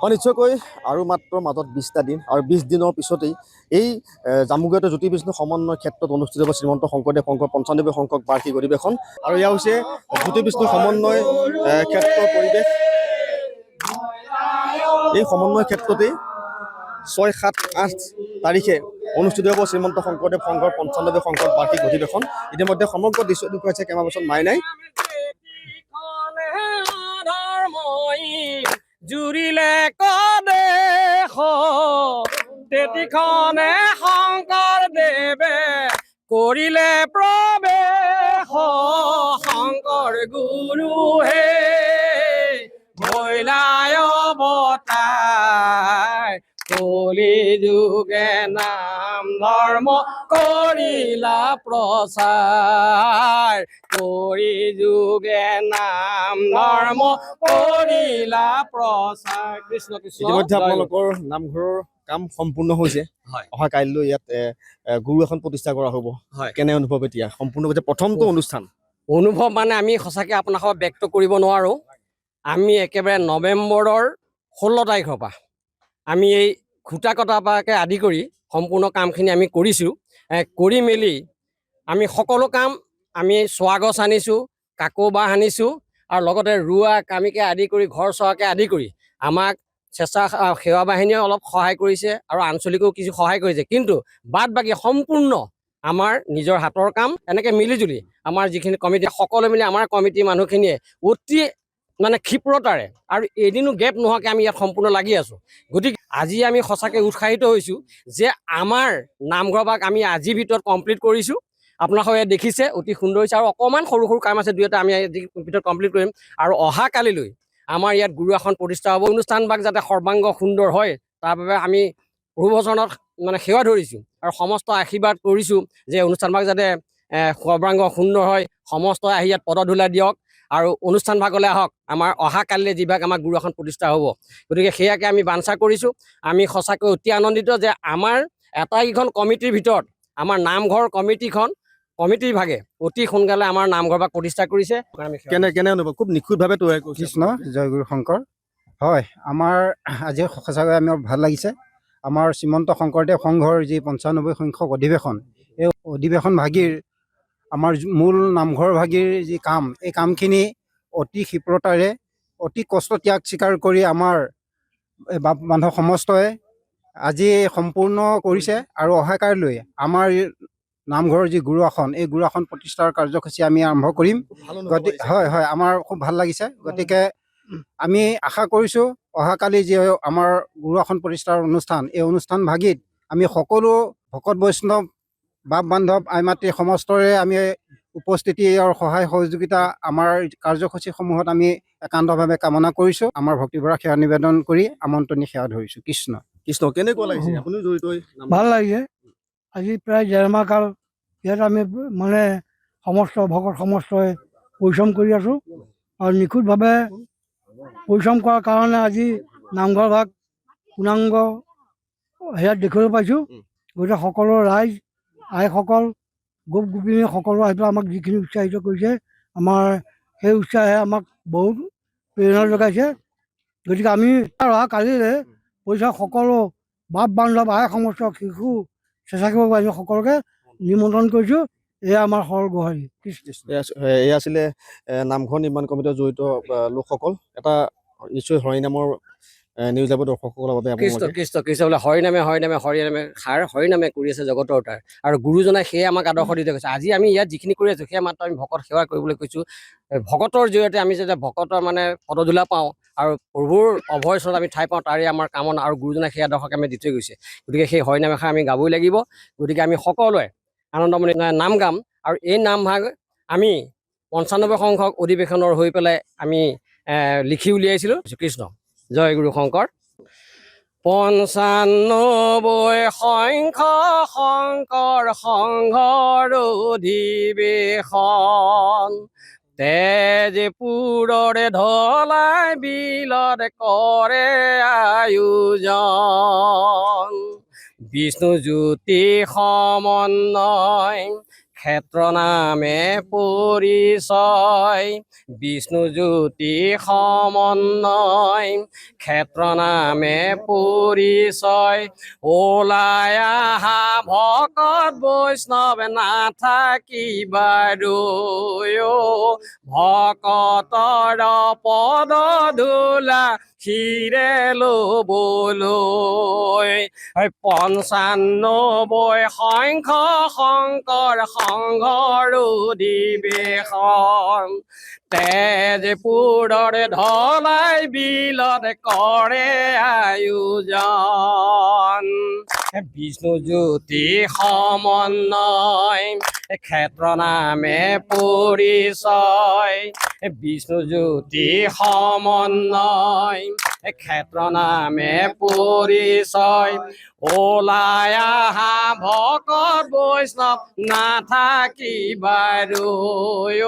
নিশ্চয়কৈ আৰু মাত্ৰ মাজত 20টা দিন আৰু 20 দিনৰ পিছতেই এই জামুগুৰিয়াত জ্যোতি বিষ্ণু সমন্বয় ক্ষেত্ৰত অনুষ্ঠিত হ'ব শ্ৰীমন্ত শংকৰদেৱ শংকৰ 95 সংখ্যক বাৰ্ষিক অধিৱেশন। আৰু এয়া হৈছে জ্যোতি বিষ্ণু সমন্বয় ক্ষেত্ৰৰ পৰিৱেশ। এই সমন্বয় ক্ষেত্ৰতেই 6, 7, 8 তাৰিখে অনুষ্ঠিত হ'ব শ্ৰীমন্ত শংকৰদেৱ সংঘৰ 95 সংখ্যক বাৰ্ষিক অধিৱেশন। ইতিমধ্যে সমগ্ৰ দৃশ্য দেখুৱাইছে কেমেৰা পাৰ্চন মাইনাই। জুৰিলে কদেশ তেতিখনে শংকৰদেৱে কৰিলে প্ৰৱেশ শংকৰ গুৰু হে মহিলাই অৱতাৰ কলি যুগে নাম ধৰ্ম কৰিলা প্ৰচাৰ কৰি যুগে নাম ধৰ্ম কৰিলা প্ৰচাৰ। কৃষ্ণ কৃষ্ণ। ইতিমধ্যে আপোনালোকৰ নামঘৰৰ কাম সম্পূৰ্ণ হৈছে। অহা কাইলৈ ইয়াত গুৰু এখন প্ৰতিষ্ঠা কৰা হ'ব। কেনে অনুভৱ এতিয়া সম্পূৰ্ণ প্ৰথমটো অনুষ্ঠান? অনুভৱ মানে আমি সঁচাকৈ আপোনালোকক ব্যক্ত কৰিব নোৱাৰোঁ। আমি একেবাৰে নৱেম্বৰৰ 16 তাৰিখৰ পৰা আমি এই খুঁটা কটাৰ পৰাকে আদি কৰি সম্পূৰ্ণ কামখিনি আমি কৰিছোঁ। কৰি মেলি আমি সকলো কাম আমি চোৱা গছ আনিছোঁ, কাকো বাঁহ আনিছোঁ আৰু লগতে ৰোৱা কামিকে আদি কৰি ঘৰ চোৱাকে আদি কৰি আমাক স্বেচ্ছা সেৱা বাহিনীয়ে অলপ সহায় কৰিছে আৰু আঞ্চলিকেও কিছু সহায় কৰিছে। কিন্তু বাদ বাকী সম্পূৰ্ণ আমাৰ নিজৰ হাতৰ কাম। এনেকৈ মিলিজুলি আমাৰ যিখিনি কমিটি সকলো মিলি আমাৰ কমিটিৰ মানুহখিনিয়ে অতি মানে ক্ষিপ্ৰতাৰে আৰু এদিনো গেপ নোহোৱাকৈ আমি ইয়াত সম্পূৰ্ণ লাগি আছোঁ। গতিকে আজি আমি সঁচাকৈ উৎসাহিত হৈছোঁ যে আমাৰ নামঘৰভাগ আমি আজিৰ ভিতৰত কমপ্লিট কৰিছোঁ। আপোনালোকে দেখিছে অতি সুন্দৰ হৈছে আৰু অকণমান সৰু সৰু কাম আছে, 2এটা আমি আজিৰ ভিতৰত কমপ্লিট কৰিম। আৰু অহা কালিলৈ আমাৰ ইয়াত গুৰু আসন প্ৰতিষ্ঠা হ'ব। অনুষ্ঠানভাগ যাতে সৰ্বাংগ সুন্দৰ হয় তাৰ বাবে আমি প্ৰভুবচনত মানে সেৱা ধৰিছোঁ আৰু সমস্ত আশীৰ্বাদ কৰিছোঁ যে অনুষ্ঠানভাগ যাতে সৰ্বাংগ সুন্দৰ হয়। সমস্ত আহি ইয়াত পদধূলা দিয়ক আৰু অনুষ্ঠান ভাগলৈ আহক। আমাৰ অহা কালিলৈ যিভাগ আমাৰ গুৰু আসন প্ৰতিষ্ঠা হ'ব, গতিকে সেয়াকে আমি বাঞ্ছা কৰিছোঁ। আমি সঁচাকৈ অতি আনন্দিত যে আমাৰ এটাইকেইখন কমিটিৰ ভিতৰত আমাৰ নামঘৰ কমিটিৰ ভাগে অতি সোনকালে আমাৰ নামঘৰ ভাগ প্ৰতিষ্ঠা কৰিছে। কেনে অনুভৱ? খুব নিখুঁতভাৱে তৈয়াৰ কৰিছে। কৃষ্ণ জয় গুৰু শংকৰ। হয়, আমাৰ আজি সঁচাকৈ আমাৰ ভাল লাগিছে। আমাৰ শ্ৰীমন্ত শংকৰদেৱ সংঘৰ যি 95 সংখ্যক অধিৱেশন, এই অধিৱেশন ভাগিৰ আমাৰ মূল নামঘৰ ভাগিৰ যি কাম, এই কামখিনি অতি ক্ষিপ্ৰতাৰে অতি কষ্ট ত্যাগ স্বীকাৰ কৰি আমাৰ বাপ বান্ধৱ সমস্তই আজি সম্পূৰ্ণ কৰিছে। আৰু অহা কাইলৈ আমাৰ নামঘৰৰ যি গুৰু আসন, এই গুৰু আসন প্ৰতিষ্ঠাৰ কাৰ্যসূচী আমি আৰম্ভ কৰিম। গতিকে হয়, আমাৰ খুব ভাল লাগিছে। গতিকে আমি আশা কৰিছোঁ অহাকালি যি আমাৰ গুৰু আসন প্ৰতিষ্ঠাৰ অনুষ্ঠান, এই অনুষ্ঠান ভাগিত আমি সকলো ভকত বৈষ্ণৱ বাপ বান্ধৱ আই মাতৃ সমস্তৰে আমি উপস্থিতি আৰু সহায় সহযোগিতা আমাৰ কাৰ্যসূচীসমূহত আমি একান্তভাৱে কামনা কৰিছোঁ। আমাৰ ভক্তিভৰা সেৱা নিবেদন কৰি আমন্ত্ৰণী সেৱা ধৰিছোঁ। কৃষ্ণ কৃষ্ণ। কেনেকুৱা লাগিছে আপুনি জড়িত? ভাল লাগিছে। আজি প্ৰায় 1.5 মাহ কাল ইয়াত আমি মানে সমস্ত ভকত সমস্তই পৰিশ্ৰম কৰি আছোঁ আৰু নিখুঁতভাৱে পৰিশ্ৰম কৰাৰ কাৰণে আজি নামঘৰ ভাগ পূৰ্ণাংগ সেয়াত দেখিবলৈ পাইছোঁ। গতিকে সকলো ৰাইজ আইসকল গোপ গোপিনী সকলো আহি পেলাই আমাক যিখিনি উৎসাহিত কৰিছে, আমাৰ সেই উৎসাহে আমাক বহুত প্ৰেৰণা যোগাইছে। গতিকে আমি অহা কালিলৈ পইচা সকলো বাপ বান্ধৱ আই সমস্ত শিশু স্বেচ্ছাসেৱক আমি সকলোকে নিমন্ত্ৰণ কৰিছোঁ। এয়া আমাৰ সৰল গোহাৰি। এয়া আছিলে নামঘৰ নিৰ্মাণ কমিটিৰ জড়িত লোকসকল। এটা নিশ্চয় হৰি নামৰ নিউজ যাব দৰ্শকসকলৰ বাবে। কৃষ্ণ বোলে হৰিনামে সাৰ হৰিনামে কৰি আছে জগতৰ তাৰ। আৰু গুৰুজনাই সেয়ে আমাক আদৰ্শ দি থৈ গৈছে। আজি আমি ইয়াত যিখিনি কৰি আছোঁ সেয়া মাত্ৰ আমি ভকত সেৱা কৰিবলৈ কৈছোঁ। ভকতৰ জৰিয়তে আমি যাতে ভকতৰ মানে পদধূলা পাওঁ আৰু প্ৰভুৰ অভয়চৰত আমি ঠাই পাওঁ, তাৰে আমাৰ কামনা। আৰু গুৰুজনাই সেই আদৰ্শকে আমি দি থৈ গৈছে। গতিকে সেই হৰিনাম এষাৰ আমি গাবই লাগিব। গতিকে আমি সকলোৱে আনন্দমণি নাম গাম। আৰু এই নামভাগ আমি 95 সংখ্যক অধিৱেশনৰ হৈ পেলাই আমি লিখি উলিয়াইছিলোঁ। কৃষ্ণ জয় গুৰু শংকৰ। 95 সংখ্যক শংকৰ সংঘৰ অধিৱেশন তেজপুৰৰে ঢলাই বিলত কৰে আয়োজন। বিষ্ণু জ্যোতি সমন্বয় ক্ষেত্ৰ নামে পৰিচয় বিষ্ণু জ্যোতি সমন্বয় ক্ষেত্ৰ নামে পৰিচয় ওলাই আহা ভকত বৈষ্ণৱ নাথাকিবা ৰৈ ভকতৰ পদ ধূলা শিৰে ল'বলৈ 95 সংখ্য শংকৰ সংঘৰ অধিৱেশন তেজপুৰৰ ঢলাই বিলত কৰে আয়োজন বিষ্ণু জ্যোতি সমন্বয় ক্ষেত্ৰ নামে পৰিচয় বিষ্ণু জ্যোতি সমন্বয় ক্ষেত্ৰ নামে পৰিচয় ওলাই আহা ভকত বৈষ্ণৱ নাথাকিবা ৰৈ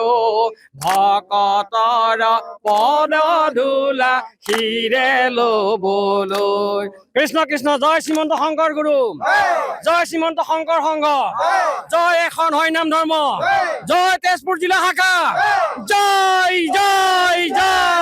ভকতৰ পদ ধূলা শিৰে ল'বলৈ কৃষ্ণ কৃষ্ণ জয় শ্ৰীমন্ত শংকৰ গুৰু জয় শ্ৰীমন্ত শংকৰ সংঘ জয় এখন হয় নাম ধৰ্ম জয় তেজপুৰ জিলা শাখা জয় জয় জয়